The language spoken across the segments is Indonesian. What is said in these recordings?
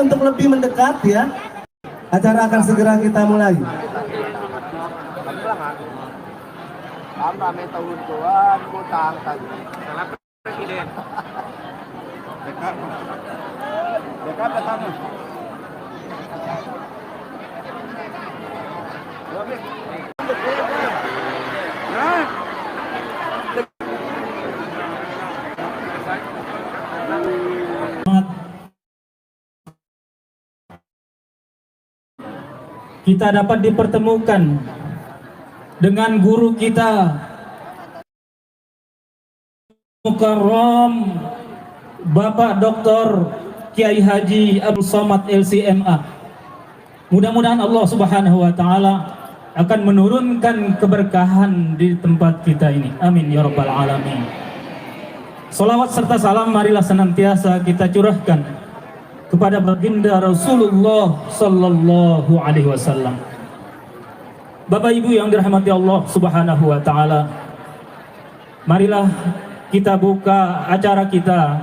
untuk lebih mendekat ya. Acara akan segera kita mulai. Rame tahun tuan, utang tadi. Salah presiden. Dekat pertama. Kita dapat dipertemukan dengan guru kita Mukarram Bapak Dr. Kiai Haji Abdul Somad LCMA. Mudah-mudahan Allah Subhanahu wa taala akan menurunkan keberkahan di tempat kita ini. Amin ya rabbal alamin. Salawat serta salam marilah senantiasa kita curahkan kepada baginda Rasulullah sallallahu alaihi wasallam. Bapak Ibu yang dirahmati Allah Subhanahu wa taala, marilah kita buka acara kita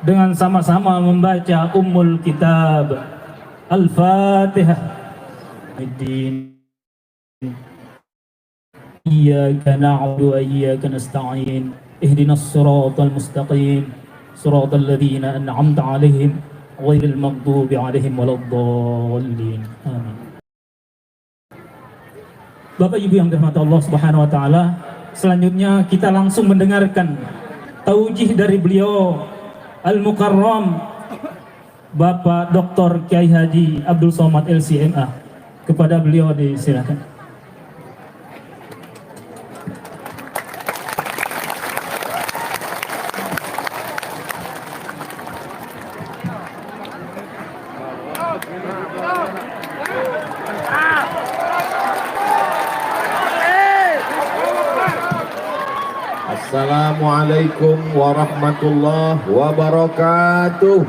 dengan sama-sama membaca Ummul Kitab Al-Fatihah. Iyyaka na'budu wa iyyaka nasta'in. Ihdinas siratal mustaqim. Siratal ladzina an'amta 'alaihim ghairil maghdubi 'alaihim waladdallin. Amin. Bapak Ibu yang dirahmati Allah Subhanahu wa taala, selanjutnya kita langsung mendengarkan taujih dari beliau Al-Mukarram Bapak Dr. Kiai Haji Abdul Somad LCMA. Kepada beliau disilakan. Assalamualaikum warahmatullahi wabarakatuh.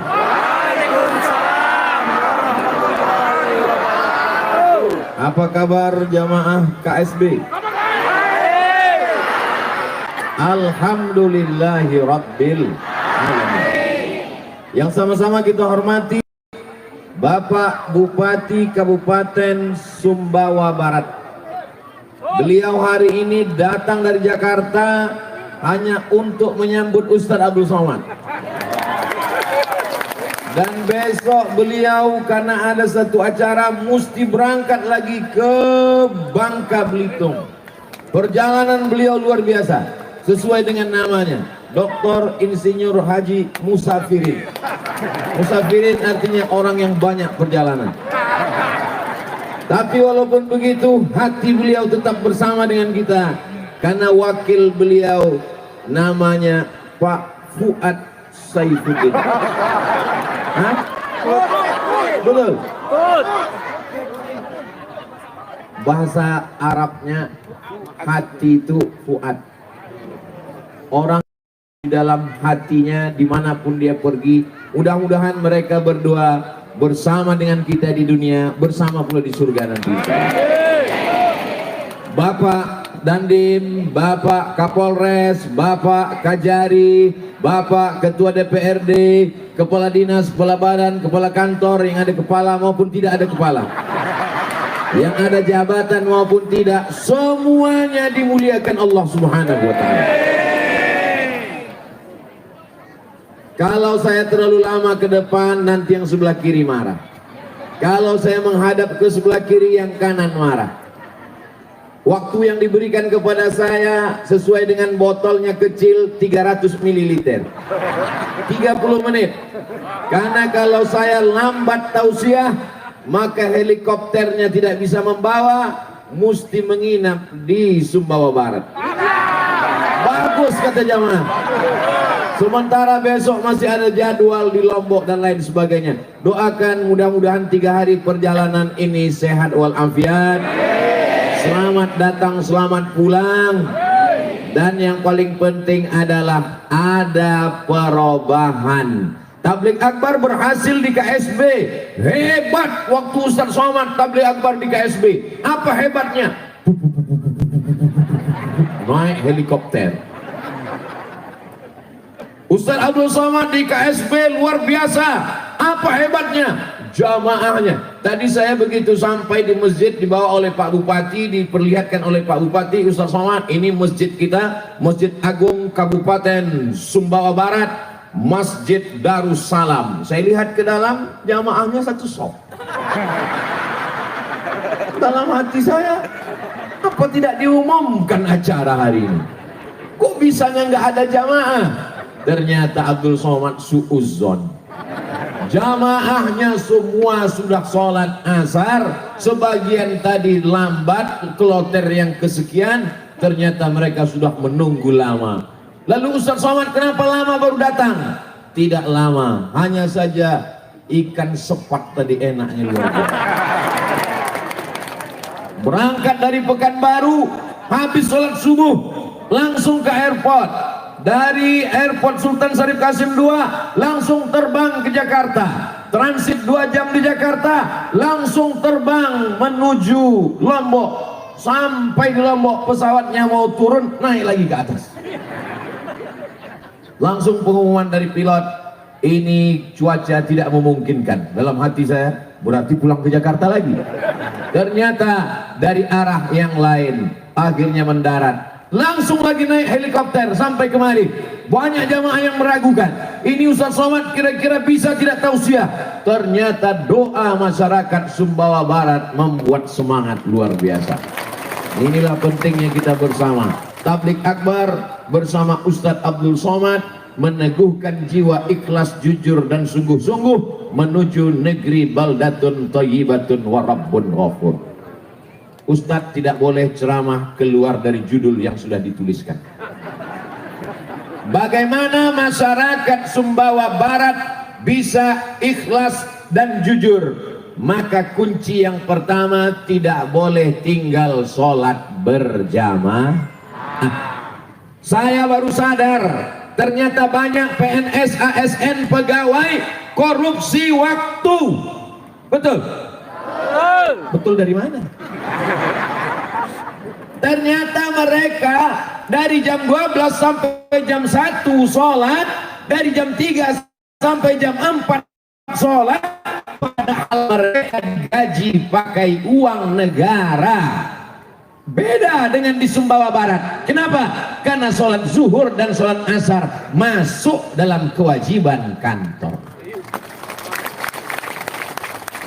Apa kabar jamaah KSB? Alhamdulillahi rabbil alamin. Yang sama-sama kita hormati Bapak Bupati Kabupaten Sumbawa Barat. Beliau hari ini datang dari Jakarta hanya untuk menyambut Ustadz Abdul Somad. Dan besok beliau karena ada satu acara mesti berangkat lagi ke Bangka Belitung. Perjalanan beliau luar biasa, sesuai dengan namanya, Dr. Insinyur Haji Musafirin. Musafirin artinya orang yang banyak perjalanan. Tapi walaupun begitu, hati beliau tetap bersama dengan kita, karena wakil beliau namanya Pak Fuad Saifuddin. Hah? Betul? Bahasa Arabnya hati itu Fuad. Orang di dalam hatinya dimanapun dia pergi, mudah-mudahan mereka berdua bersama dengan kita di dunia, bersama pula di surga nanti. Bapak Dandim, Bapak Kapolres, Bapak Kajari, Bapak Ketua DPRD, Kepala Dinas, Kepala Badan, Kepala Kantor yang ada kepala maupun tidak ada kepala, yang ada jabatan maupun tidak, semuanya dimuliakan Allah Subhanahu wa ta'ala. Kalau saya terlalu lama ke depan, nanti yang sebelah kiri marah. Kalau saya menghadap ke sebelah kiri, yang kanan marah. Waktu yang diberikan kepada saya sesuai dengan botolnya kecil 300 ml 30 menit. Karena kalau saya lambat tausiah, maka helikopternya tidak bisa membawa, mesti menginap di Sumbawa Barat. Bagus kata jamaah. Sementara besok masih ada jadwal di Lombok dan lain sebagainya. Doakan mudah-mudahan 3 hari perjalanan ini sehat walafiat. Selamat datang, selamat pulang. Dan yang paling penting adalah ada perubahan. Tabligh akbar berhasil di KSB. Hebat waktu Ustadz Somad tabligh akbar di KSB. Apa hebatnya? Naik helikopter. Ustadz Abdul Somad di KSB luar biasa. Apa hebatnya? jamaahnya. Tadi saya begitu sampai di masjid, dibawa oleh Pak Bupati, diperlihatkan oleh Pak Bupati, Ustaz Somad, ini masjid kita, Masjid Agung Kabupaten Sumbawa Barat, Masjid Darussalam. Saya lihat ke dalam, jamaahnya satu sop. Dalam hati saya, apa tidak diumumkan acara hari ini? Kok bisanya nggak ada jamaah? Ternyata Abdul Somad suudzon. Jamaahnya semua sudah sholat asar, sebagian tadi lambat, kloter yang kesekian, ternyata mereka sudah menunggu lama. Lalu Ustaz Somad, kenapa lama baru datang? Tidak lama, hanya saja ikan sepat tadi enaknya luar biasa. Berangkat dari Pekanbaru, habis sholat subuh, langsung ke airport. Dari airport Sultan Syarif Kasim II langsung terbang ke Jakarta, transit 2 jam di Jakarta, langsung terbang menuju Lombok. Sampai di Lombok pesawatnya mau turun, naik lagi ke atas. Langsung pengumuman dari pilot, ini cuaca tidak memungkinkan. Dalam hati saya, berarti pulang ke Jakarta lagi. Ternyata dari arah yang lain, akhirnya mendarat. Langsung lagi naik helikopter sampai kemari. Banyak jamaah yang meragukan, ini Ustaz Somad kira-kira bisa tidak tausiah. Ternyata doa masyarakat Sumbawa Barat membuat semangat luar biasa. Inilah pentingnya kita bersama Tabligh Akbar bersama Ustadz Abdul Somad, meneguhkan jiwa ikhlas, jujur dan sungguh-sungguh menuju negeri baldatun thayyibatun wa rabbun ghafur. Ustadz tidak boleh ceramah keluar dari judul yang sudah dituliskan. Bagaimana masyarakat Sumbawa Barat bisa ikhlas dan jujur? Maka kunci yang pertama, tidak boleh tinggal sholat berjamaah. Saya baru sadar, ternyata banyak PNS, ASN, pegawai korupsi waktu. Betul? Betul dari mana? Ternyata mereka dari jam 12 sampai jam 1 sholat, dari jam 3 sampai jam 4 sholat, padahal mereka digaji pakai uang negara. Beda dengan di Sumbawa Barat. Kenapa? Karena sholat zuhur dan sholat asar masuk dalam kewajiban kantor.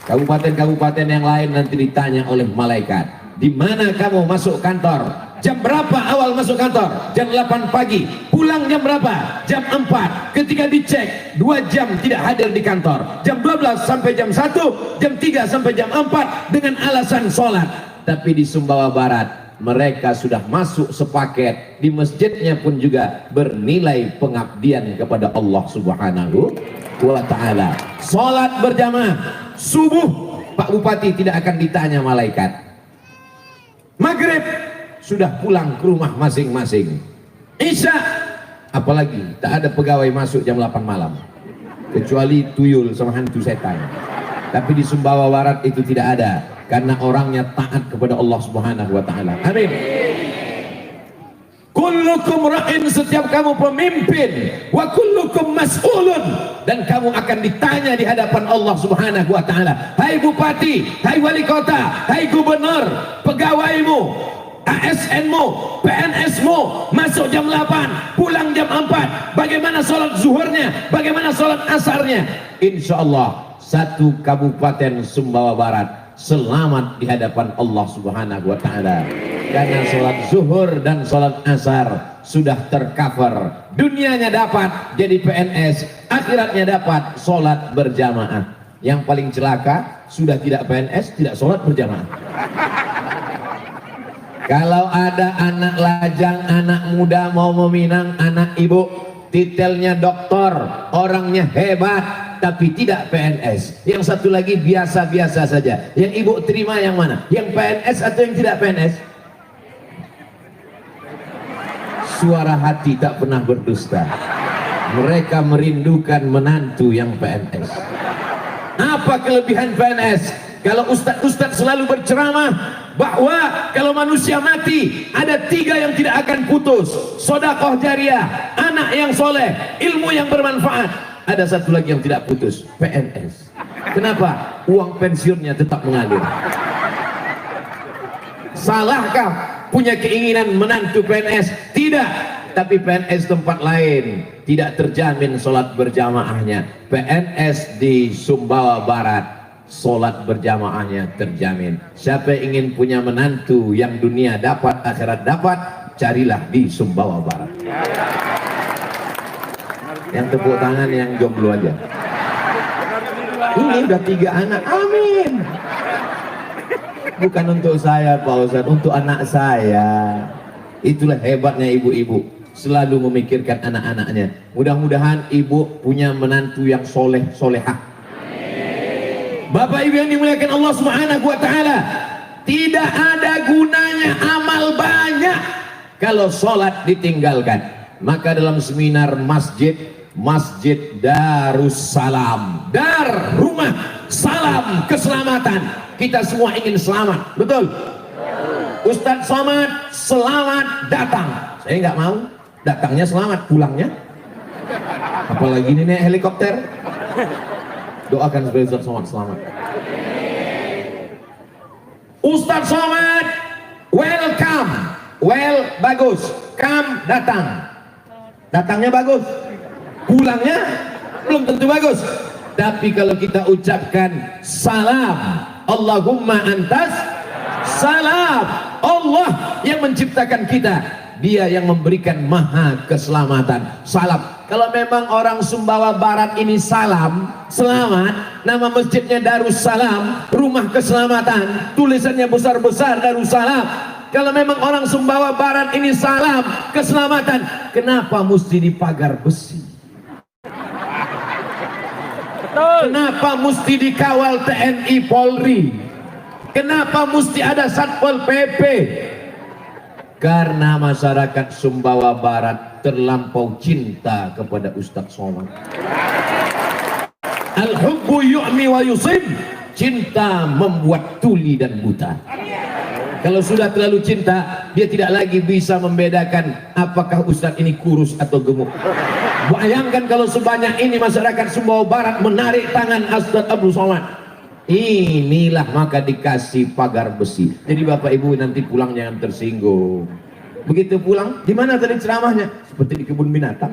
Kabupaten-kabupaten yang lain nanti ditanya oleh malaikat, di mana kamu masuk kantor? Jam berapa awal masuk kantor? Jam 8 pagi. Pulang jam berapa? Jam 4. Ketika dicek, 2 jam tidak hadir di kantor. Jam 12 sampai jam 1, jam 3 sampai jam 4 dengan alasan sholat. Tapi di Sumbawa Barat mereka sudah masuk sepaket, di masjidnya pun juga bernilai pengabdian kepada Allah Subhanahu wa ta'ala. Sholat berjamaah subuh, Pak Bupati tidak akan ditanya malaikat. Maghrib sudah pulang ke rumah masing-masing. Isya apalagi tak ada pegawai masuk jam 8 malam kecuali tuyul sama hantu setan. Tapi di Sumbawa Barat itu tidak ada, karena orangnya taat kepada Allah Subhanahu wa ta'ala. Amin. Kullukum ra'in, setiap kamu pemimpin, wa kullukum mas'ulun, dan kamu akan ditanya di hadapan Allah Subhanahu wa ta'ala. Hai bupati, hai wali kota, hai gubernur, pegawaimu, ASN-mu, PNS-mu, masuk jam 8, pulang jam 4. Bagaimana sholat zuhurnya? Bagaimana sholat asarnya? Insya Allah satu kabupaten Sumbawa Barat selamat di hadapan Allah Subhanahu wa ta'ala, karena sholat zuhur dan sholat asar sudah tercover. Dunianya dapat jadi PNS, akhiratnya dapat sholat berjamaah. Yang paling celaka, sudah tidak PNS, tidak sholat berjamaah. Kalau ada anak lajang, anak muda mau meminang anak ibu, titelnya doktor, orangnya hebat, tapi tidak PNS. Yang satu lagi biasa-biasa saja. Yang ibu terima yang mana? Yang PNS atau yang tidak PNS? Suara hati tak pernah berdusta. Mereka merindukan menantu yang PNS. Apa kelebihan PNS? Kalau ustadz selalu berceramah bahwa kalau manusia mati ada 3 yang tidak akan putus: sedekah jariah, anak yang soleh, ilmu yang bermanfaat. Ada satu lagi yang tidak putus, PNS. Kenapa? Uang pensiunnya tetap mengalir. Salahkah punya keinginan menantu PNS? Tidak. Tapi PNS tempat lain tidak terjamin sholat berjamaahnya. PNS di Sumbawa Barat sholat berjamaahnya terjamin. Siapa yang ingin punya menantu yang dunia dapat akhirat dapat, carilah di Sumbawa Barat. Yang tepuk tangan yang jomblo aja. Ini udah 3 anak, amin. Bukan untuk saya Pak Ustadz, untuk anak saya. Itulah hebatnya ibu-ibu, selalu memikirkan anak-anaknya. Mudah-mudahan ibu punya menantu yang soleh solehah. Bapak ibu yang dimuliakan Allah Subhanahu wa ta'ala, tidak ada gunanya amal banyak kalau sholat ditinggalkan. Maka dalam seminar Masjid Darussalam, Dar rumah salam keselamatan, kita semua ingin selamat, betul? Ustadz Somad selamat datang, saya nggak mau datangnya selamat, pulangnya apalagi ini naik helikopter. Doakan supaya Ustadz Somad selamat. Ustadz Somad welcome, well bagus, come datang, datangnya bagus, pulangnya belum tentu bagus. Tapi kalau kita ucapkan salam, Allahumma antas salam, Allah yang menciptakan kita, Dia yang memberikan maha keselamatan. Salam. Kalau memang orang Sumbawa Barat ini salam, selamat, nama masjidnya Darussalam, rumah keselamatan, tulisannya besar-besar Darussalam. Kalau memang orang Sumbawa Barat ini salam, keselamatan, kenapa mesti dipagar besi? Kenapa mesti dikawal TNI Polri? Kenapa mesti ada Satpol PP? Karena masyarakat Sumbawa Barat terlampau cinta kepada Ustadz Somad. Al-hubbu yu'mi wa yusib. Cinta membuat tuli dan buta. Kalau sudah terlalu cinta, dia tidak lagi bisa membedakan apakah Ustadz ini kurus atau gemuk. Bayangkan kalau sebanyak ini masyarakat Sumbawa Barat menarik tangan Ustadz Abdul Somad. Inilah maka dikasih pagar besi. Jadi Bapak Ibu nanti pulang jangan tersinggung. Begitu pulang, di mana tadi ceramahnya? Seperti di kebun binatang.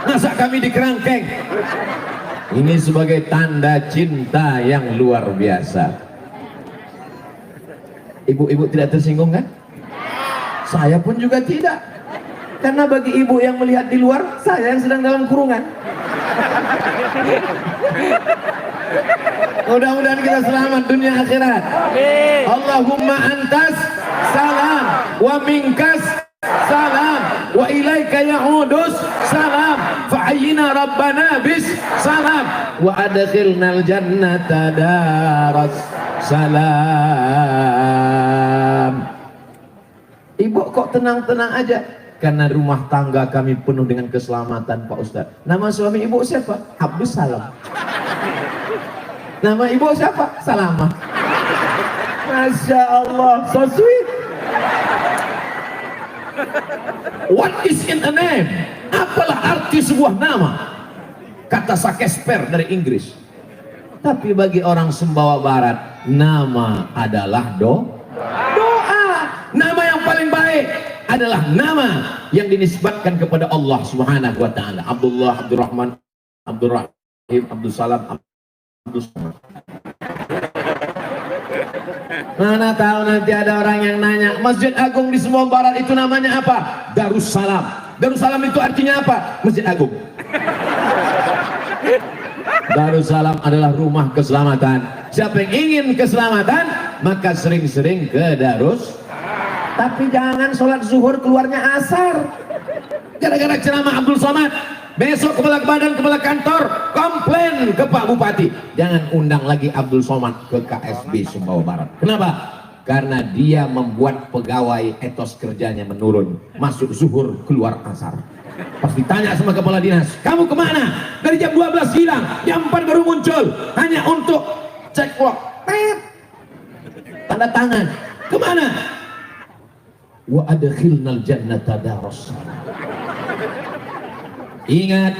Masa kami di kerangkeng? Ini sebagai tanda cinta yang luar biasa. Ibu-ibu tidak tersinggung kan? Saya pun juga tidak. Karena bagi ibu yang melihat di luar, saya yang sedang dalam kurungan. Mudah-mudahan kita selamat dunia akhirat. Allahumma antas salam wa minkas salam wa ilaika ya'udus salam fa'ayyina rabbana bis salam wa adkhilnal jannata daras salam. Ibu kok tenang-tenang aja? Karena rumah tangga kami penuh dengan keselamatan Pak Ustadz. Nama suami ibu siapa? Abdus Salam. Nama ibu siapa? Salamah. Masya Allah, so sweet. What is in a name? Apalah arti sebuah nama? Kata Shakespeare dari Inggris. Tapi bagi orang Sumbawa Barat, nama adalah doa. Nama yang paling baik adalah nama yang dinisbatkan kepada Allah Subhanahu wa ta'ala. Abdullah, Abdurrahman, Abdurrahim, Abdul Salam, Abdul Samad. Mana tahu nanti ada orang yang nanya, Masjid Agung di Sumbawa Barat itu namanya apa? Darussalam. Darussalam itu artinya apa? Masjid Agung. Darussalam adalah rumah keselamatan. Siapa yang ingin keselamatan, maka sering-sering ke Darus. Tapi jangan sholat zuhur keluarnya asar. Gara-gara ceramah Abdul Somad, besok kepala badan, kepala kantor komplain ke Pak Bupati. Jangan undang lagi Abdul Somad ke KSB Sumbawa Barat. Kenapa? Karena dia membuat pegawai etos kerjanya menurun. Masuk zuhur, keluar asar. Pas ditanya sama kepala dinas, kamu kemana? Dari jam 12 hilang, jam 4 baru muncul. Hanya untuk cek clock. Tanda tangan. Kemana? Wa adkhilnal jannata daras. Ingat,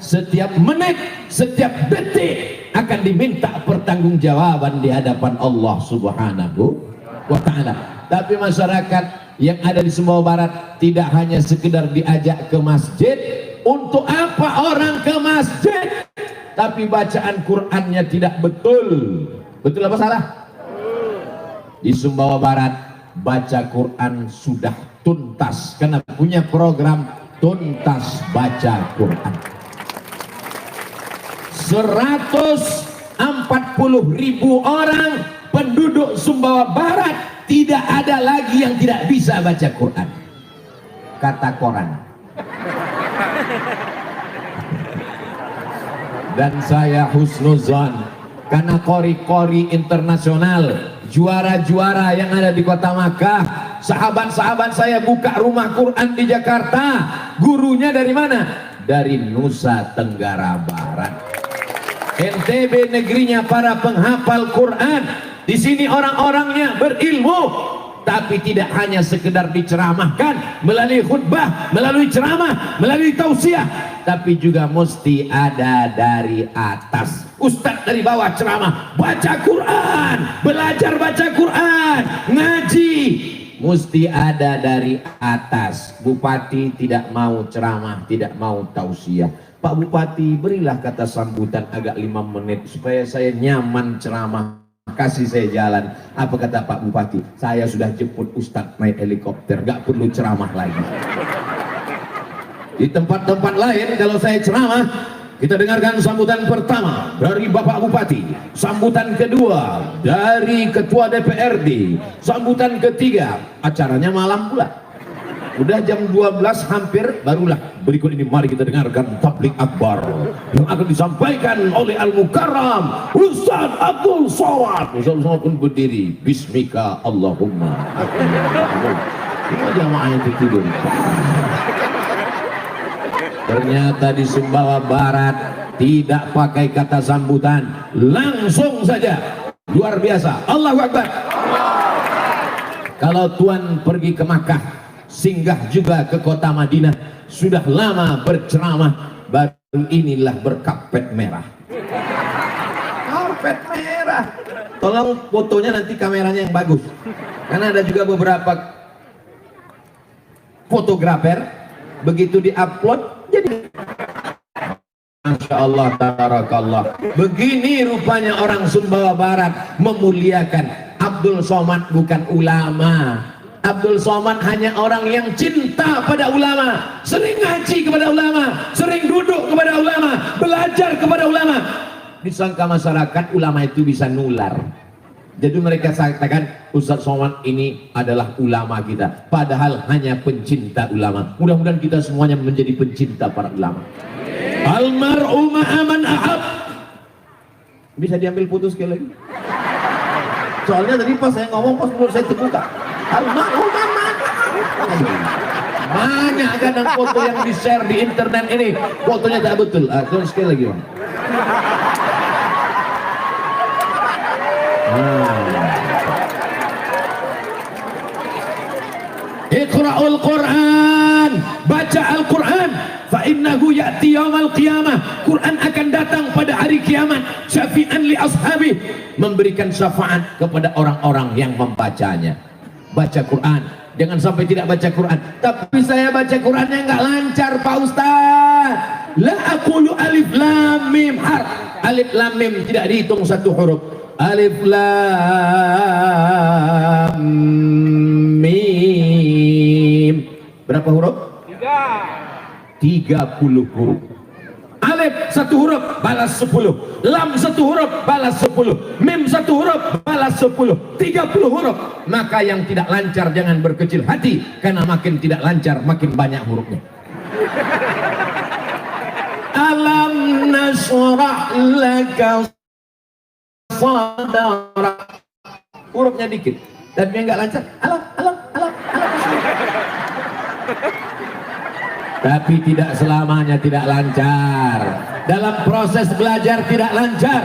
setiap menit, setiap detik akan diminta pertanggungjawaban di hadapan Allah Subhanahu wa ta'ala. Tapi masyarakat yang ada di Sumbawa Barat tidak hanya sekedar diajak ke masjid. Untuk apa orang ke masjid tapi bacaan Qur'annya tidak betul? Betul apa salah? Di Sumbawa Barat baca Quran sudah tuntas karena punya program tuntas baca Quran. 140.000 orang penduduk Sumbawa Barat tidak ada lagi yang tidak bisa baca Quran. Kata koran. Dan saya husnuzon karena kori-kori internasional, juara-juara yang ada di kota Makkah, sahabat-sahabat saya buka rumah Quran di Jakarta. Gurunya dari mana? Dari Nusa Tenggara Barat. NTB negerinya para penghafal Quran. Di sini orang-orangnya berilmu, tapi tidak hanya sekedar diceramahkan melalui khutbah, melalui ceramah, melalui tausiah, tapi juga mesti ada dari atas. Ustadz dari bawah ceramah, baca Quran, belajar baca Quran, ngaji, mesti ada dari atas. Bupati tidak mau ceramah, tidak mau tausiah. Pak Bupati, berilah kata sambutan agak 5 menit supaya saya nyaman ceramah. Kasih saya jalan. Apa kata Pak Bupati? Saya sudah jemput Ustadz naik helikopter, gak perlu ceramah lagi. Di tempat-tempat lain kalau saya ceramah, kita dengarkan sambutan pertama dari Bapak Bupati, sambutan kedua dari Ketua DPRD, sambutan ketiga, acaranya malam pula. Udah jam 12 hampir, barulah berikut ini mari kita dengarkan tablik akbar yang akan disampaikan oleh Al-Mukarram Ustaz Abdul Somad. Ustaz Somad pun berdiri, Bismika Allahumma. Cuma jamaahnya tertidur. Ternyata di Sumbawa Barat tidak pakai kata sambutan, langsung saja, luar biasa. Allahu Akbar. Kalau Tuan pergi ke Makkah, singgah juga ke kota Madinah, sudah lama berceramah, baru inilah berkarpet merah. Karpet merah. Tolong fotonya nanti kameranya yang bagus, karena ada juga beberapa fotografer begitu diupload jadi Masya Allah, tabarakallah. Begini rupanya orang Sumbawa Barat memuliakan. Abdul Somad bukan ulama. Abdul Somad hanya orang yang cinta pada ulama, sering ngaji kepada ulama, sering duduk kepada ulama, belajar kepada ulama. Disangka masyarakat ulama itu bisa nular. Jadi mereka katakan Ustaz Somad ini adalah ulama kita, padahal hanya pencinta ulama. Mudah-mudahan kita semuanya menjadi pencinta para ulama. Almar'u ma'aman ahab. Bisa diambil putus sekali lagi? Soalnya tadi pas saya ngomong, pas mulut saya terbuka. Almar'u ma'aman ahab. Banyak kadang foto yang di-share di internet ini, fotonya tak betul. Terus sekali lagi, Bang. Iqra'ul Quran, baca Al-Quran, fa innahu ya'ti yaumal qiyamah. Quran akan datang pada hari kiamat, syafi'an li ashabi, memberikan syafaat kepada orang-orang yang membacanya. Baca Quran, jangan sampai tidak baca Quran. Tapi saya baca Qurannya nggak lancar, Pak Ustaz. La aqulu alif lam mim harf. Alif lam mim tidak dihitung satu huruf. Alif lam mim. Berapa huruf? 30 huruf. Alif satu huruf balas 10, lam satu huruf balas 10, mim satu huruf balas 10, 30 huruf. Maka yang tidak lancar jangan berkecil hati, karena makin tidak lancar makin banyak hurufnya. Alam nasrah laka sadrak, hurufnya dikit dan dia nggak lancar. Alam. Tapi tidak selamanya tidak lancar. Dalam proses belajar tidak lancar.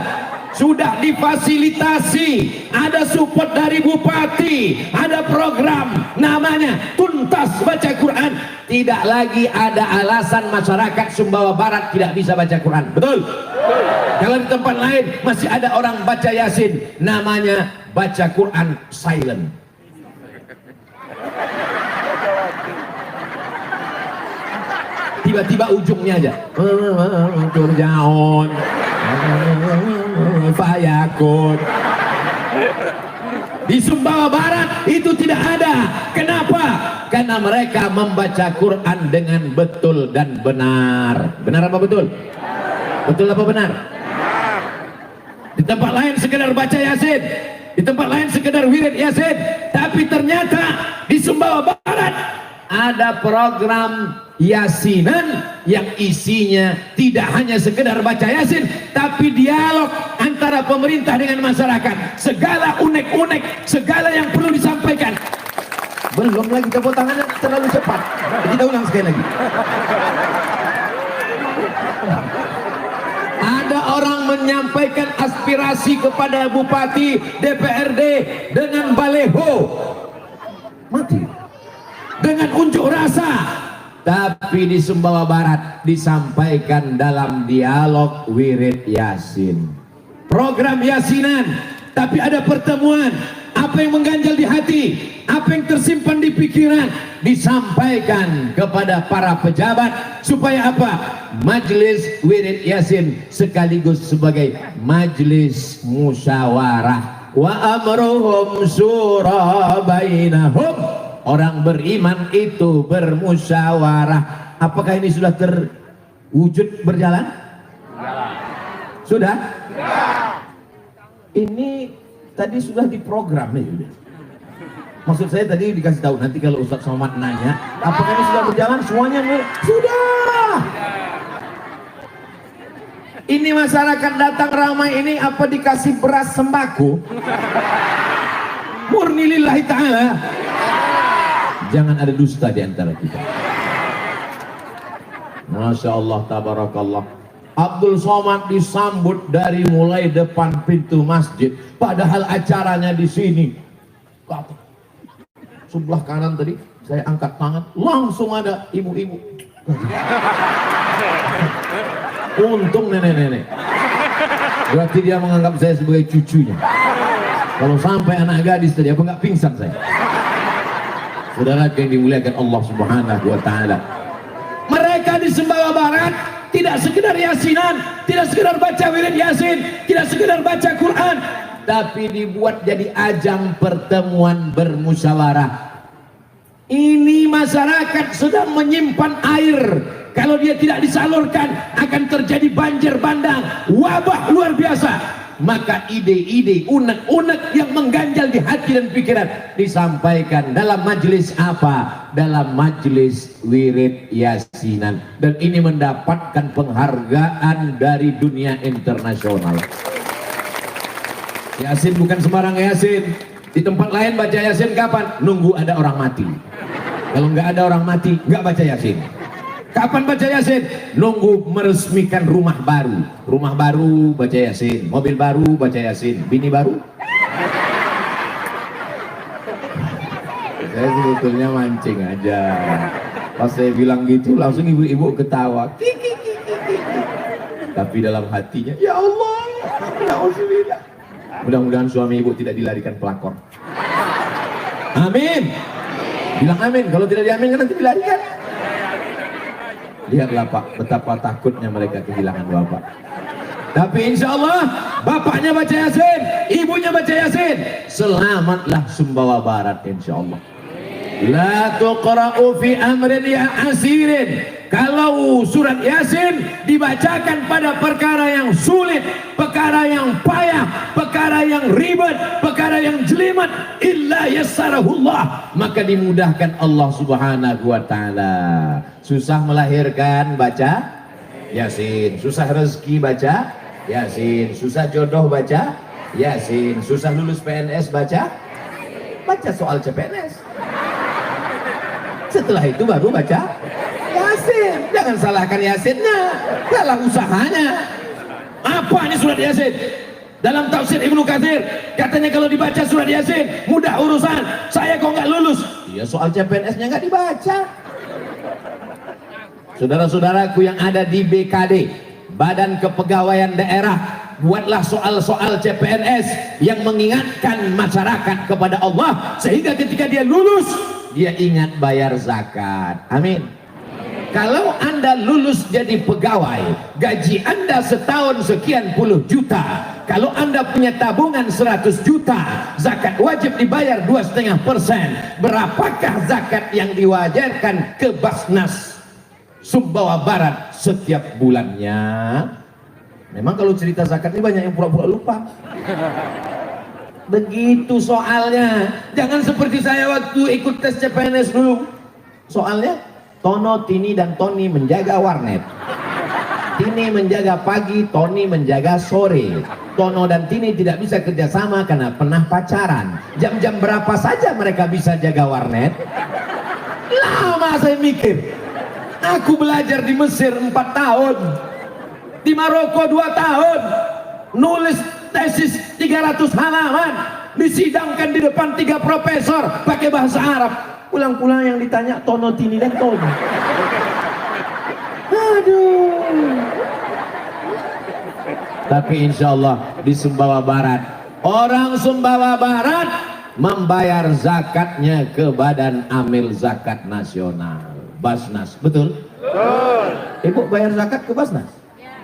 Sudah difasilitasi, ada support dari bupati, ada program namanya tuntas tuntas baca Quran, tidak lagi ada alasan masyarakat Sumbawa Barat tidak bisa baca Quran. Betul? Kalau di tempat lain masih ada orang baca Yasin, namanya baca Quran silent. Tiba-tiba ujungnya aja turjaun fayakun. Di Sumbawa Barat itu tidak ada. Kenapa? Karena mereka membaca Quran dengan betul dan benar. Benar apa betul? Betul apa benar? Di tempat lain sekedar baca Yasin, di tempat lain sekedar wirid Yasin, tapi ternyata di Sumbawa Barat ada program Yasinan yang isinya tidak hanya sekedar baca Yasin, tapi dialog antara pemerintah dengan masyarakat. Segala unek-unek, segala yang perlu disampaikan. Belum lagi tepuk tangannya terlalu cepat. Kita ulang sekali lagi. Ada orang menyampaikan aspirasi kepada bupati, DPRD dengan baleho. Mati. Dengan unjuk rasa. Tapi di Sumbawa Barat disampaikan dalam dialog wirid Yasin. Program Yasinan, tapi ada pertemuan. Apa yang mengganjal di hati, apa yang tersimpan di pikiran disampaikan kepada para pejabat supaya apa? Majelis wirid Yasin sekaligus sebagai majelis musyawarah. Wa amruhum syura bainahum. Orang beriman itu bermusyawarah. Apakah ini sudah terwujud berjalan? Sudah? Ini tadi sudah diprogram ya. Maksud saya tadi dikasih tahu, nanti kalau Ustaz Somad nanya apakah ini sudah berjalan, semuanya sudah. Ini masyarakat datang ramai ini apa dikasih beras sembako? Murni lillahi ta'ala. Jangan ada dusta di antara kita. Masya Allah, tabarakallah. Abdul Somad disambut dari mulai depan pintu masjid, padahal acaranya di sini. Sebelah kanan tadi saya angkat tangan, langsung ada ibu-ibu. Untung nenek-nenek. Berarti dia menganggap saya sebagai cucunya. Kalau sampai anak gadis tadi, apa nggak pingsan saya? Saudara yang dimuliakan Allah Subhanahu wa taala. Mereka di Sumbawa Barat tidak sekedar yasinan, tidak sekedar baca wirid Yasin, tidak sekedar baca Quran, tapi dibuat jadi ajang pertemuan bermusyawarah. Ini masyarakat sedang menyimpan air. Kalau dia tidak disalurkan akan terjadi banjir bandang, wabah luar biasa. Maka ide-ide unek-unek yang mengganjal di hati dan pikiran disampaikan dalam majelis apa? Dalam majelis wirid Yasinan. Dan ini mendapatkan penghargaan dari dunia internasional. Yasin bukan sembarang Yasin. Di tempat lain baca Yasin kapan? Nunggu ada orang mati. Kalau nggak ada orang mati, nggak baca Yasin. Kapan baca Yasin? Nunggu meresmikan rumah baru. Rumah baru baca Yasin, mobil baru baca Yasin, bini baru. Saya sebetulnya mancing aja. Pas saya bilang gitu langsung ibu-ibu ketawa. Tapi dalam hatinya, ya Allah, alhamdulillah. Mudah-mudahan suami ibu tidak dilarikan pelakor. Amin. Bilang amin. Kalau tidak diamin nanti dilarikan. Lihatlah Pak, betapa takutnya mereka kehilangan bapak. Tapi insya Allah bapaknya baca Yasin, ibunya baca Yasin, selamatlah Sumbawa Barat insya Allah. La tuqra'u fi amrin ya asirin. Kalau surat Yasin dibacakan pada perkara yang sulit, perkara yang payah, perkara yang ribet, perkara yang jelimet, illa yassarahullah, maka dimudahkan Allah Subhanahu wa taala. Susah melahirkan baca Yasin, susah rezeki baca Yasin, susah jodoh baca Yasin, susah lulus PNS baca soal CPNS. Setelah itu baru baca Yasin. Jangan salahkan Yasinnya, salah usahanya. Apa ini surat Yasin? Dalam tafsir Ibnu Katsir katanya kalau dibaca surat Yasin mudah urusan. Saya kok nggak lulus? Ya Ya soal CPNS-nya nggak dibaca. Saudara-saudaraku yang ada di BKD, Badan Kepegawaian Daerah, buatlah soal-soal CPNS yang mengingatkan masyarakat kepada Allah, sehingga ketika dia lulus, dia ingat bayar zakat. Amin. Kalau Anda lulus jadi pegawai, gaji Anda setahun sekian puluh juta. Kalau Anda punya tabungan 100 juta, zakat wajib dibayar 2,5%. Berapakah zakat yang diwajarkan ke Basnas Sumbawa Barat setiap bulannya? Memang kalau cerita zakat ini banyak yang pura-pura lupa. Begitu soalnya. Jangan seperti saya waktu ikut tes CPNS dulu. Soalnya Tono, Tini, dan Tony menjaga warnet. Tini menjaga pagi, Tony menjaga sore. Tono dan Tini tidak bisa kerjasama karena pernah pacaran. Jam-jam berapa saja mereka bisa jaga warnet? Lama saya mikir. Aku belajar di Mesir 4 tahun, di Maroko 2 tahun, nulis tesis 300 halaman, disidangkan di depan 3 profesor pakai bahasa Arab. Pulang-pulang yang ditanya Tono, Tini, dan Tony. Aduh. Tapi insya Allah di Sumbawa Barat, orang Sumbawa Barat membayar zakatnya ke Badan Amil Zakat Nasional, Basnas. Betul? Betul. Ibu bayar zakat ke Basnas? Ya.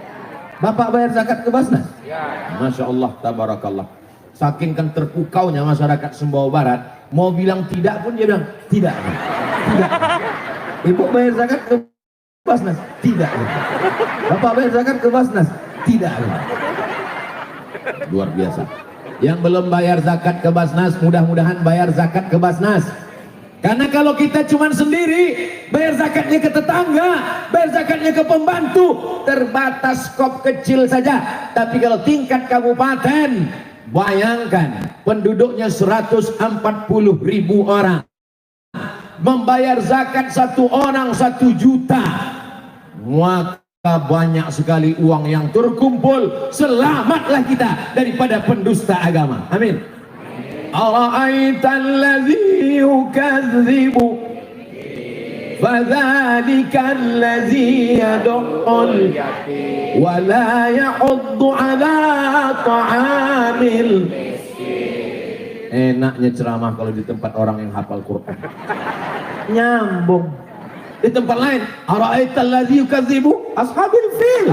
Bapak bayar zakat ke Basnas? Ya. Masya Allah, tabarakallah. Saking kan terpukaunya masyarakat Sumbawa Barat, mau bilang tidak pun dia bilang tidak. Tidak. Ibu bayar zakat ke Basnas? Tidak. Bapak bayar zakat ke Basnas? Tidak. Luar biasa. Yang belum bayar zakat ke Basnas, mudah-mudahan bayar zakat ke Basnas. Karena kalau kita cuma sendiri, bayar zakatnya ke tetangga, bayar zakatnya ke pembantu, terbatas skop kecil saja. Tapi kalau tingkat kabupaten, bayangkan penduduknya 140.000 orang, membayar zakat 1 orang 1 juta, maka banyak sekali uang yang terkumpul. Selamatlah kita daripada pendusta agama. Amin. Ara'aital ladzi yukadzibu fadzalika alladzi yad'ul wa la yahuddu ala ta'amil miskin. Enaknya ceramah kalau di tempat orang yang hafal Quran. Nyambung. Di tempat lain, ara'aital ladzi yukadzibu ashabil fil.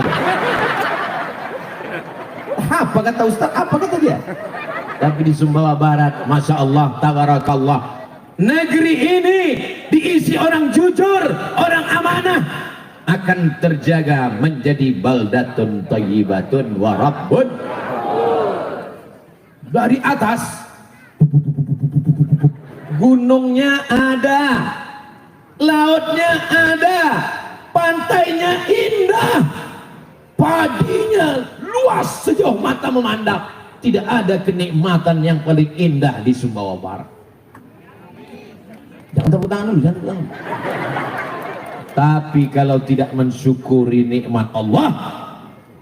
Apa kata Ustaz? Apa kata dia? Tapi di Sumbawa Barat, Masya Allah, tabarakallah, negeri ini diisi orang jujur, orang amanah, akan terjaga menjadi baldatun thayyibatun wa rabbun. Dari atas gunungnya ada, lautnya ada, pantainya indah, padinya luas sejauh mata memandang. Tidak ada kenikmatan yang paling indah di Sumbawa Barat. Jangan tepuk tangan dulu, jangan tepuk tangan. Tapi kalau tidak mensyukuri nikmat Allah,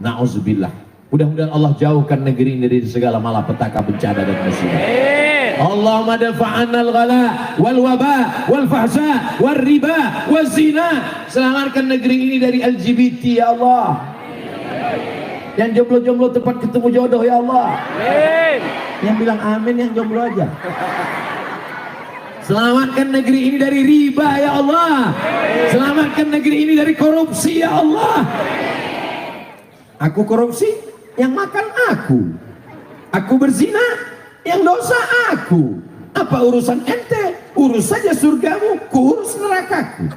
na'udzubillah, mudah-mudahan Allah jauhkan negeri ini dari segala malapetaka, bencana, dan musibah. Allahumma dafa'anna al-ghala wal waba wal fahsya wal riba wal zina. Selamatkan negeri ini dari LGBT ya Allah. Yang jomblo-jomblo tempat ketemu jodoh ya Allah. Amin. Yang bilang amin yang jomblo aja. Selamatkan negeri ini dari riba ya Allah. Amin. Selamatkan negeri ini dari korupsi ya Allah. Aku korupsi, yang makan aku. Aku berzina, yang dosa aku. Apa urusan ente? Urus saja surgamu, kurus nerakaku.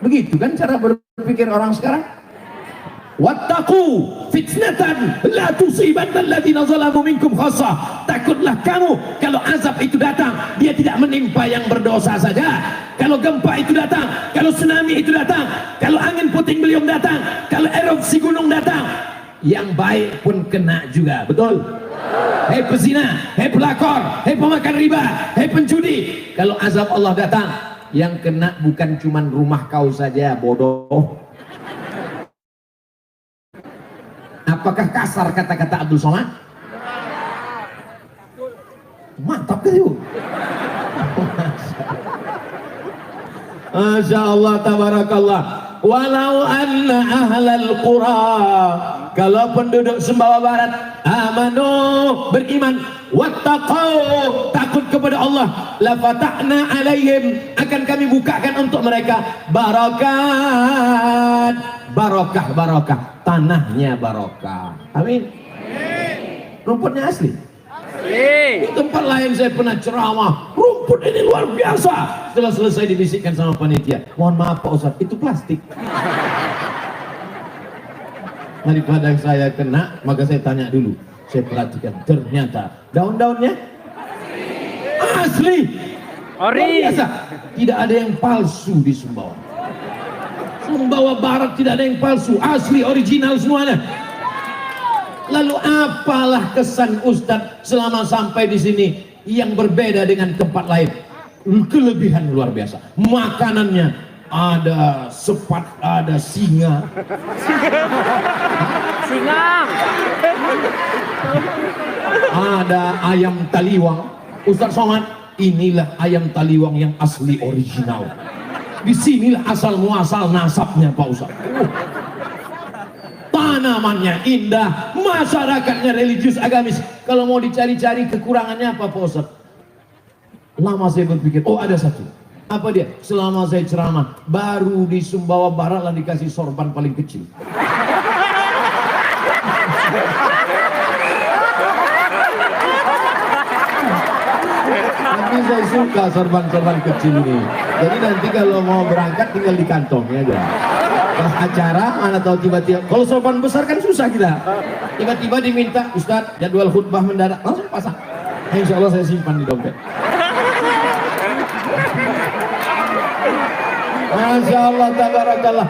Begitu kan cara berpikir orang sekarang? Wattaqu fitnatan la tusibanna alladziina zalamu minkum khassah. Takutlah kamu kalau azab itu datang, dia tidak menimpa yang berdosa saja. Kalau gempa itu datang, kalau tsunami itu datang, kalau angin puting beliung datang, kalau erupsi gunung datang, yang baik pun kena juga. Betul? Hei pezina, hei pelakor, hei pemakan riba, hei penjudi, kalau azab Allah datang, yang kena bukan cuman rumah kau saja, bodoh. Apakah kasar kata-kata Abdul Somad? Mantap kan itu? Masya Allah, tabarakallah. Walau anna ahlal qura, kalau penduduk Sumbawa Barat amanu, beriman, wattaqau, takut kepada Allah, la fatahna alaihim, akan kami bukakan untuk mereka barakat, barokah, tanahnya barokah. Amin. Rumputnya asli. Di tempat lain saya pernah ceramah, rumput ini luar biasa. Setelah selesai dibisikkan sama panitia, mohon maaf Pak Ustadz, itu plastik. Daripada saya kena, maka saya tanya dulu. Saya perhatikan, ternyata daun-daunnya asli. Luar biasa. Tidak ada yang palsu di Sumbawa. Sumbawa Barat tidak ada yang palsu, asli, original semuanya. Lalu apalah kesan Ustadz selama sampai di sini yang berbeda dengan tempat lain? Kelebihan luar biasa. Makanannya ada sepat, ada singa. Ada ayam taliwang. Ustadz Somad, inilah ayam taliwang yang asli original. Disinilah asal muasal nasabnya Pak Ustadz. Tanamannya indah, masyarakatnya religius agamis. Kalau mau dicari-cari kekurangannya apa Pak Ustadz? Lama saya berpikir, oh ada satu. Apa dia? Selama saya ceramah, baru di Sumbawa Barat lah dikasih sorban paling kecil. Tapi saya suka sorban-sorban kecil ini. Jadi nanti kalau mau berangkat tinggal di kantongnya aja. Pas acara mana tahu tiba-tiba, kalau sorban besar kan susah kita. Tiba-tiba diminta, Ustadz jadwal khutbah mendadak, langsung pasang. Insya Allah saya simpan di dompet. Masya Allah, tabarakallah.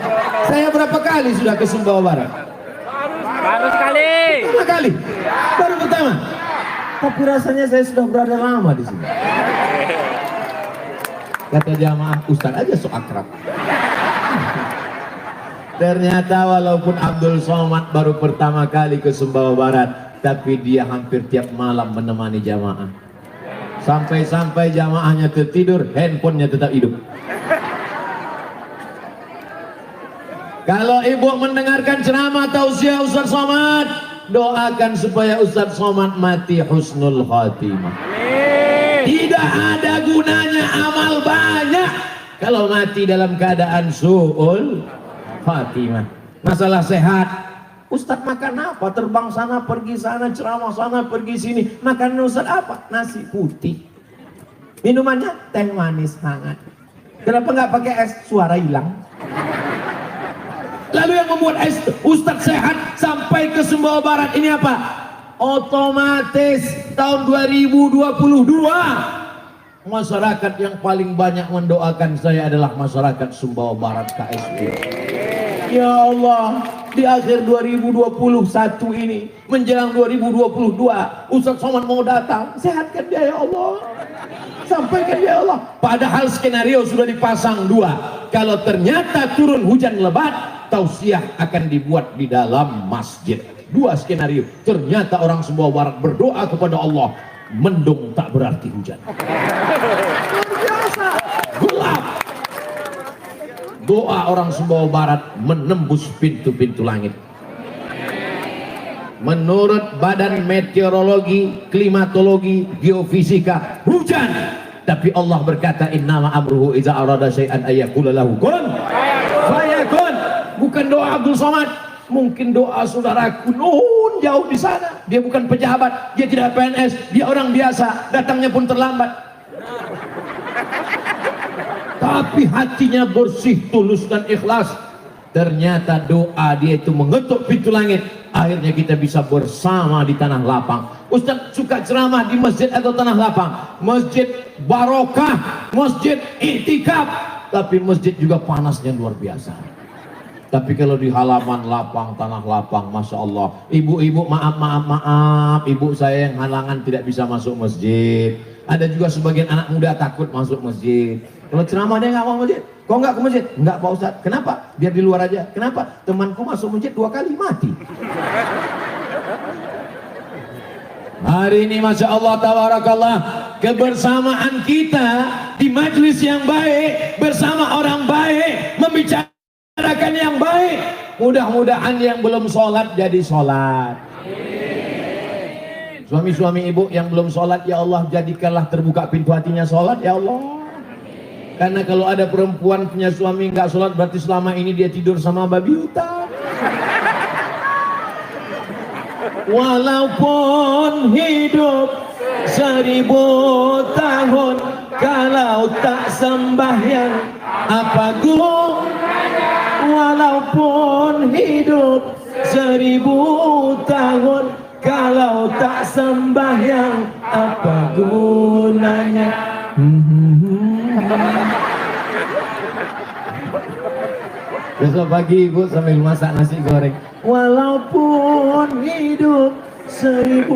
Saya berapa kali sudah ke Sumbawa Barat? Baru sekali. Pertama kali. Baru pertama. Tapi rasanya saya sudah berada lama di sini. Kata jamaah, Ustadz aja sok akrab. Ternyata walaupun Abdul Somad baru pertama kali ke Sumbawa Barat, tapi dia hampir tiap malam menemani jamaah. Sampai-sampai jamaahnya tertidur, handphonenya tetap hidup. Kalau ibu mendengarkan ceramah tausiah Ustadz Somad, doakan supaya Ustadz Somad mati husnul khatimah. Tidak ada gunanya amal banyak kalau mati dalam keadaan su'ul khatimah. Masalah sehat, Ustadz makan apa? Terbang sana, pergi sana, ceramah sana, pergi sini. Makan Ustadz apa? Nasi putih. Minumannya teh manis hangat. Kenapa nggak pakai es? Suara hilang. Lalu yang membuat Ustadz sehat sampai ke Sumbawa Barat ini apa? Otomatis tahun 2022 masyarakat yang paling banyak mendoakan saya adalah masyarakat Sumbawa Barat KSP. Ya Allah, di akhir 2021 ini menjelang 2022 Ustadz Somad mau datang, sehatkan dia ya Allah, sampaikan dia ya Allah. Padahal skenario sudah dipasang dua. Kalau ternyata turun hujan lebat, tausiah akan dibuat di dalam masjid. Dua skenario. Ternyata orang Sumbawa Barat berdoa kepada Allah, mendung tak berarti hujan. Luar biasa, gelap. Doa orang Sumbawa Barat menembus pintu-pintu langit. Menurut Badan Meteorologi, Klimatologi, Geofisika, hujan. Tapi Allah berkata, innama amruhu iza arada syai'an ayyakula lahu kun fayakun. Bukan doa Abdul Somad, mungkin doa saudaraku Nun jauh di sana. Dia bukan pejabat, dia tidak PNS, dia orang biasa, datangnya pun terlambat. Tapi hatinya bersih, tulus dan ikhlas. Ternyata doa dia itu mengetuk pintu langit. Akhirnya kita bisa bersama di tanah lapang. Ustadz suka ceramah di masjid atau tanah lapang? Masjid barokah, masjid iktikaf. Tapi masjid juga panasnya luar biasa. Tapi kalau di halaman lapang, tanah lapang, Masya Allah. Ibu-ibu maaf, ibu saya yang halangan tidak bisa masuk masjid. Ada juga sebagian anak muda takut masuk masjid. Kalau ceramah dia nggak mau masjid. Kok nggak ke masjid? Nggak Pak Ustadz. Kenapa? Biar di luar aja. Kenapa? Temanku masuk masjid 2 kali mati. Hari ini Masya Allah, tabarakallah, kebersamaan kita di majelis yang baik, bersama orang baik, membicarakan yang baik. Mudah-mudahan yang belum sholat jadi sholat. Suami-suami ibu yang belum sholat, ya Allah jadikanlah terbuka pintu hatinya sholat, ya Allah. Karena kalau ada perempuan punya suami nggak sholat, berarti selama ini dia tidur sama babi hutan. Walaupun hidup 1000 tahun, kalau tak sembahyang apa gunanya? Walaupun hidup 1000 tahun, kalau tak sembahyang apa gunanya? Besok pagi ibu sambil masak nasi goreng. Walaupun hidup 1000.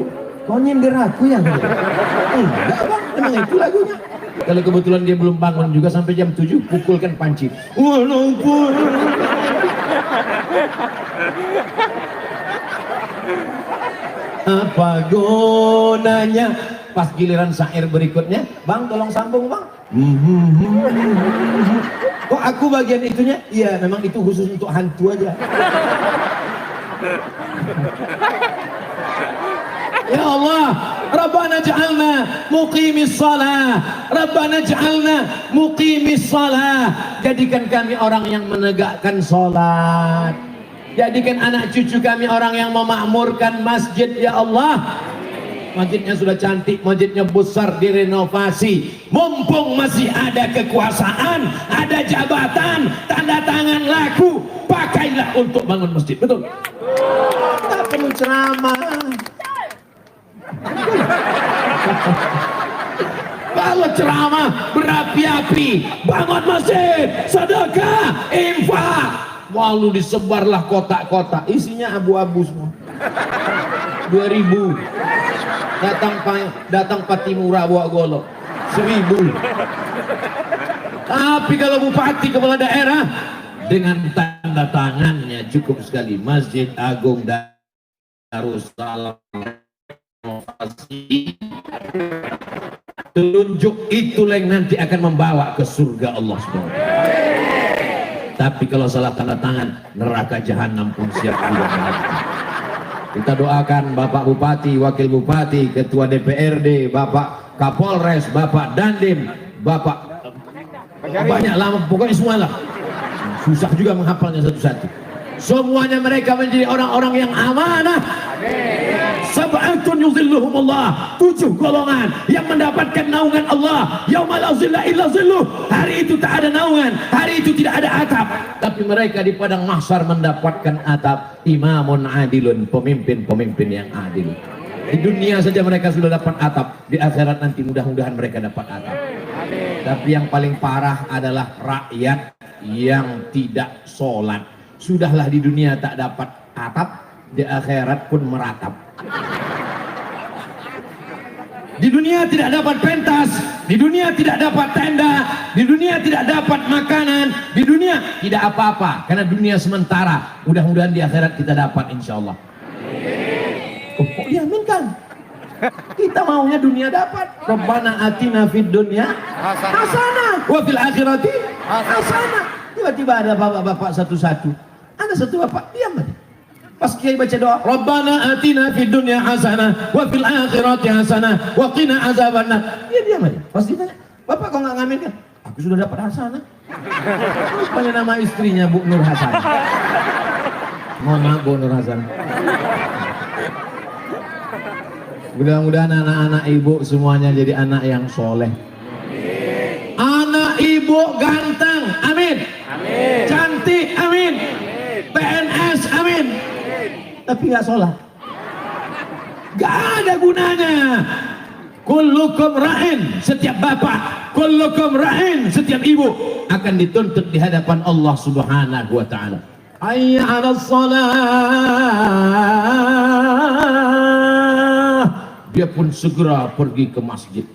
Kau nyindir aku ya? Enggak bang, emang itu lagunya. Kalau kebetulan dia belum bangun juga sampai jam 7, pukulkan panci. Walaupun apa gunanya? Pas giliran syair berikutnya, bang tolong sambung bang. Kok aku bagian itunya? Iya, memang itu khusus untuk hantu aja. Ya Allah, Rabbana ja'alna muqimis salah, Rabbana ja'alna muqimis salah. Jadikan kami orang yang menegakkan salat. Jadikan anak cucu kami orang yang memakmurkan masjid, ya Allah. Masjidnya sudah cantik, masjidnya besar, direnovasi. Mumpung masih ada kekuasaan, ada jabatan, tanda tangan laku, pakailah untuk bangun masjid. Betul? Tak perlu ceramah. Kalau ceramah berapi-api, bangun masjid, sedekah, infak, lalu disebarlah kotak-kotak, isinya abu-abu semua. 2000 datang Patimura bawa golok 1000. Tapi kalau bupati kepala daerah dengan tanda tangannya cukup sekali, Masjid Agung Darussalam telunjuk itulah yang nanti akan membawa ke surga Allah SWT. Tapi kalau salah tanda tangan, neraka jahanam pun siap juga. Kita doakan Bapak Bupati, Wakil Bupati, Ketua DPRD, Bapak Kapolres, Bapak Dandim, Bapak banyak lama, pokoknya semua lah. Susah juga menghafalnya satu-satu. Semuanya mereka menjadi orang-orang yang amanah. Sab'atun yuzilluhumullah, 7 golongan yang mendapatkan naungan Allah. Yauma la zilla illa zilluh. Hari itu tak ada naungan, hari itu tidak ada atap, tapi mereka di padang mahsyar mendapatkan atap. Imamun adilun, pemimpin-pemimpin yang adil. Di dunia saja mereka sudah dapat atap, di akhirat nanti mudah-mudahan mereka dapat atap. Tapi yang paling parah adalah rakyat yang tidak sholat. Sudahlah di dunia tak dapat atap, di akhirat pun meratap. Di dunia tidak dapat pentas, di dunia tidak dapat tenda, di dunia tidak dapat makanan, di dunia tidak apa-apa, karena dunia sementara. Mudah-mudahan di akhirat kita dapat, insya Allah. Kok diaminkan? Kita maunya dunia dapat. Rabbana atina fid dunya hasanah wa fil akhirati hasanah. Tiba-tiba ada bapak-bapak satu-satu, ada satu bapak diam aja. Pas kiai baca doa, Rabbana atina fid dunya hasanah wa fil akhirati hasanah wa qina azabannar. Dia diam aja. Pas ditanya, Bapak kok nggak ngamin kan? Aku sudah dapat hasanah. Rupanya nama istrinya Bu Nur Hasanah. Mohon maaf Bu Nur Hasanah. Mudah-mudahan anak-anak ibu semuanya jadi anak yang soleh. Anak ibu ganteng, amin. Amin. Cantik, amin. PNS, amin. Tapi nggak sholat, nggak ada gunanya. Kullukum ra'in, setiap bapak, kullukum ra'in, setiap ibu akan dituntut di hadapan Allah Subhanahu wa taala. Hayya 'alas shalah. Dia pun segera pergi ke masjid.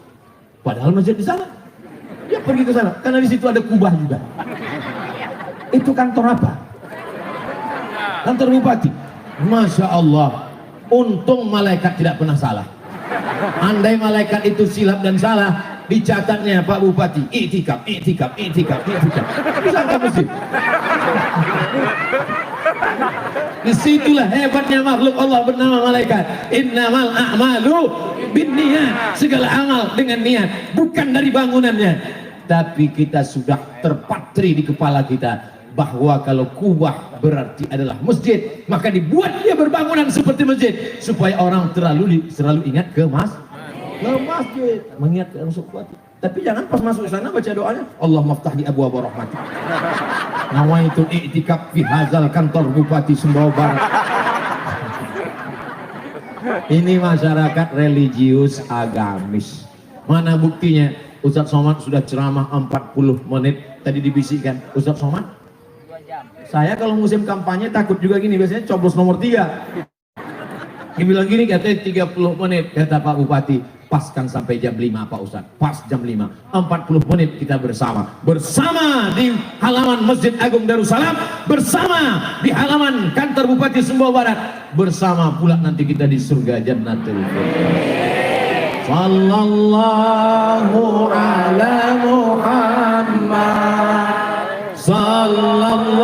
Padahal masjid di sana. Dia pergi ke sana karena di situ ada kubah juga. Itu kantor apa? Kantor bupati. Masya Allah, untung malaikat tidak pernah salah. Andai malaikat itu silap dan salah, dicatatnya Pak Bupati, i'tikaf. Disangka masjid. Disitulah hebatnya makhluk Allah bernama malaikat. Innamal a'malu binniyat. Segala amal dengan niat, bukan dari bangunannya. Tapi kita sudah terpatri di kepala kita bahwa kalau kubah berarti adalah masjid, maka dibuat dia berbangunan seperti masjid supaya orang selalu ingat ke masjid, mengingat ke masuk kubah. Tapi jangan pas masuk sana baca doanya Allah maftah di abu rahmati. Nawaitu i'tikaf fi hadzal kantor Bupati Sumbawa Barat. Ini masyarakat religius agamis. Mana buktinya? Ustadz Somad sudah ceramah 40 menit. Tadi dibisikkan Ustadz Somad, saya kalau musim kampanye takut juga gini, biasanya coblos nomor 3. Dia bilang gini, katanya 30 menit, kata Pak Bupati, paskan sampai jam 5 Pak Ustadz, pas jam 5, 40 menit kita bersama di halaman Masjid Agung Darussalam, bersama di halaman kantor Bupati Sumbawa Barat, bersama pula nanti kita di surga Jannatul Firdaus. Sallallahu ala Muhammad, sallallahu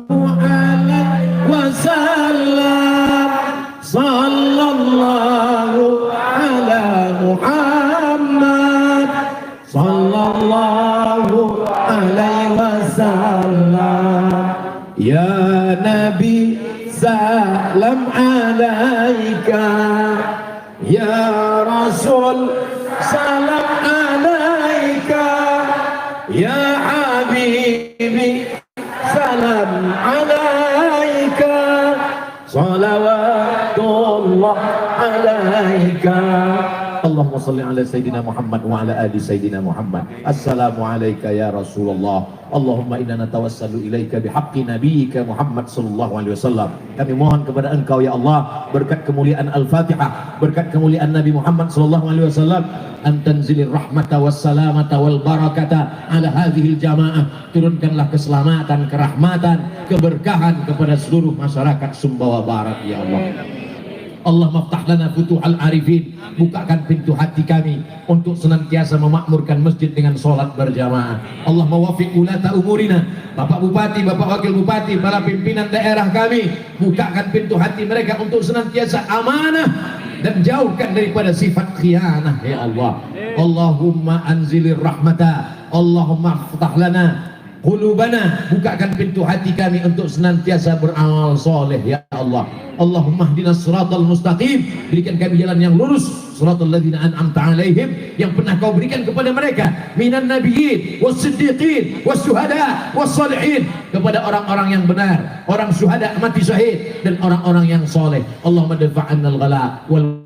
alaihi wasallam, sallallahu ala Muhammad, sallallahu alaihi wasallam. Ya Nabi salam alaika, ya Rasul salam alaika, ya Habibi salam alaika, salawatullah alaika. Allahumma salli ala Sayyidina Muhammad wa ala ali Sayyidina Muhammad. Assalamu alayka ya Rasulullah. Allahumma inna natawassalu ilaika bihaqqi nabiyyika Muhammad sallallahu alaihi wasallam. Kami mohon kepada Engkau ya Allah, berkat kemuliaan Al-Fatihah, berkat kemuliaan Nabi Muhammad sallallahu alaihi wasallam, antanzilir rahmata wassalamata wal barakata ala hadhil jamaah. Turunkanlah keselamatan, kerahmatan, keberkahan kepada seluruh masyarakat Sumbawa Barat ya Allah. Allah maftah lana futuhal arifin, bukakan pintu hati kami untuk senantiasa memakmurkan masjid dengan sholat berjamaah. Allah mawafiq ulata umurina, Bapak Bupati, Bapak Wakil Bupati, para pimpinan daerah kami, bukakan pintu hati mereka untuk senantiasa amanah dan jauhkan daripada sifat khianah ya Allah. Allahumma anzilir rahmata, Allahumma ftah lana qulubana, bukakan pintu hati kami untuk senantiasa beramal soleh ya Allah. Allahumma hdinas siratal mustaqim, berikan kami jalan yang lurus, siratal ladzina an'amta alaihim, yang pernah kau berikan kepada mereka, minan nabiyyin was-siddiqin was-syuhada was-shalihin, kepada orang-orang yang benar, orang syuhada mati syahid, dan orang-orang yang soleh. Allahumma dafa'annal ghala wal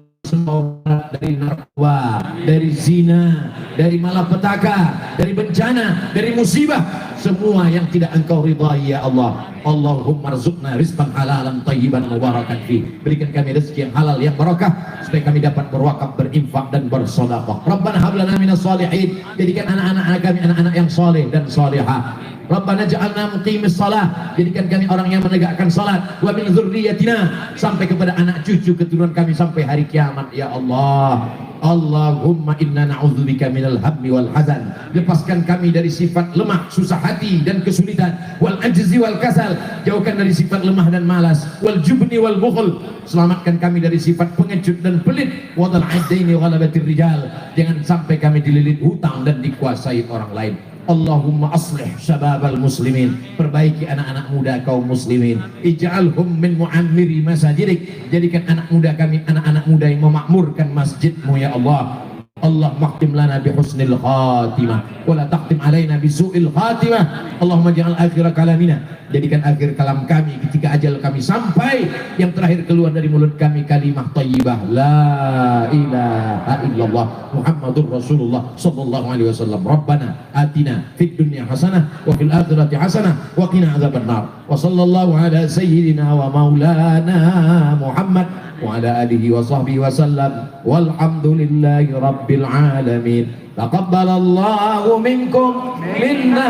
dari narkoba, dari zina, dari malapetaka, dari bencana, dari musibah, semua yang tidak Engkau ridhai ya Allah. Allahumma rzuqna rizqan halalan tayyiban mubarakan fi, berikan kami rezeki yang halal yang barakah supaya kami dapat berwakaf, berinfak dan bersedekah. Rabbana hab lana minas shalihin, jadikan anak-anak kami anak-anak yang saleh dan salihah. Rabbana ja'alna muqimis shalah, jadikan kami orang yang menegakkan salat, wa min dzurriyyatina, sampai kepada anak cucu keturunan kami sampai hari kiamat ya Allah. Allahumma inna na'udzubika minal hammi wal hazan, lepaskan kami dari sifat lemah, susah hati dan kesulitan, wal ajzi wal kasal, jauhkan dari sifat lemah dan malas, wal jubni wal bukhl, selamatkan kami dari sifat pengecut dan pelit, wa dal aidaini ghalabatir rijal, jangan sampai kami dililit hutang dan dikuasai orang lain. Allahumma aslih syababal muslimin, perbaiki anak-anak muda kaum muslimin, ij'alhum min mu'ammiri masajidik, jadikan anak muda kami anak-anak muda yang memakmurkan masjidmu ya Allah. Allah mahtim lana bi husnil khatimah wa la taqtim alaina bi su'il khatimah. Allahumma ja'al akhir kalamina, jadikan akhir kalam kami ketika ajal kami sampai, yang terakhir keluar dari mulut kami kalimah thayyibah la ilaha illallah Muhammadur Rasulullah sallallahu alaihi wasallam. Rabbana atina fid dunya hasanah wa fil akhirati hasanah wa qina adzabannar. Wa sallallahu ala sayyidina wa maulana Muhammad wa ala alihi wa sahbihi wa sallam, walhamdulillahi rabbil alamin. Taqabbalallahu minkum minna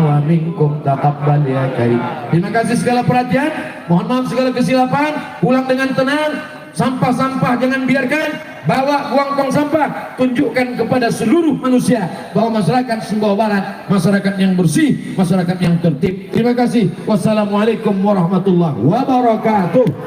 wa minkum taqabbal ya karim. Terima kasih segala perhatian, mohon maaf segala kesilapan, pulang dengan tenang, Sampah-sampah jangan biarkan, bawa buang tong sampah, tunjukkan kepada seluruh manusia bahwa masyarakat Sumbawa Barat masyarakat yang bersih, masyarakat yang tertib. Terima kasih. Wassalamualaikum warahmatullahi wabarakatuh.